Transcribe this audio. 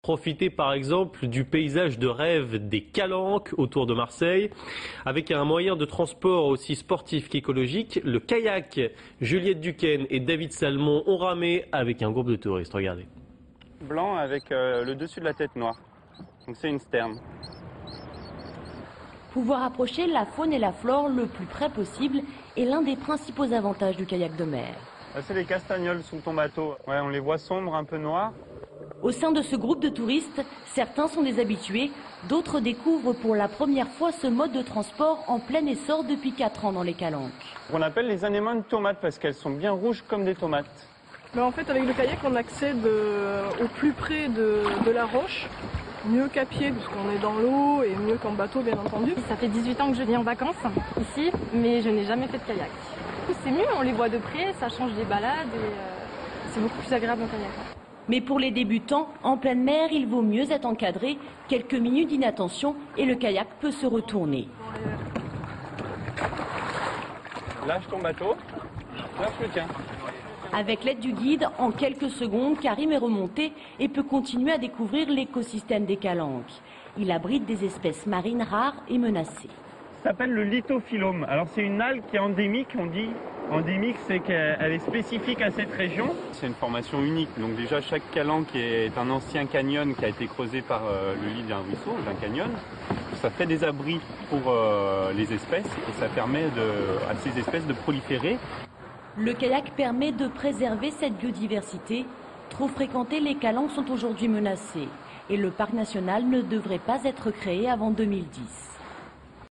Profiter par exemple du paysage de rêve des Calanques autour de Marseille, avec un moyen de transport aussi sportif qu'écologique, le kayak. Juliette Duquesne et David Salmon ont ramé avec un groupe de touristes. Regardez. Blanc avec le dessus de la tête noire. Donc c'est une sterne. Pouvoir approcher la faune et la flore le plus près possible est l'un des principaux avantages du kayak de mer. C'est les castagnols sous ton bateau. Ouais, on les voit sombres, un peu noirs. Au sein de ce groupe de touristes, certains sont des habitués, d'autres découvrent pour la première fois ce mode de transport en plein essor depuis 4 ans dans les Calanques. On appelle les anémones tomates parce qu'elles sont bien rouges comme des tomates. Mais en fait, avec le kayak, on accède au plus près de la roche, mieux qu'à pied, puisqu'on est dans l'eau, et mieux qu'en bateau, bien entendu. Ça fait 18 ans que je viens en vacances ici, mais je n'ai jamais fait de kayak. C'est mieux, on les voit de près, ça change des balades et c'est beaucoup plus agréable en kayak. Mais pour les débutants, en pleine mer, il vaut mieux être encadré. Quelques minutes d'inattention et le kayak peut se retourner. Lâche ton bateau, lâche le tien. Avec l'aide du guide, en quelques secondes, Karim est remonté et peut continuer à découvrir l'écosystème des Calanques. Il abrite des espèces marines rares et menacées. Ça s'appelle le lithophyllum. Alors c'est une algue qui est endémique, on dit. Endémique, c'est qu'elle est spécifique à cette région. C'est une formation unique. Donc déjà, chaque calanque est un ancien canyon qui a été creusé par le lit d'un ruisseau, d'un canyon. Ça fait des abris pour les espèces et ça permet à ces espèces de proliférer. Le kayak permet de préserver cette biodiversité. Trop fréquentées, les calanques sont aujourd'hui menacées et le parc national ne devrait pas être créé avant 2010.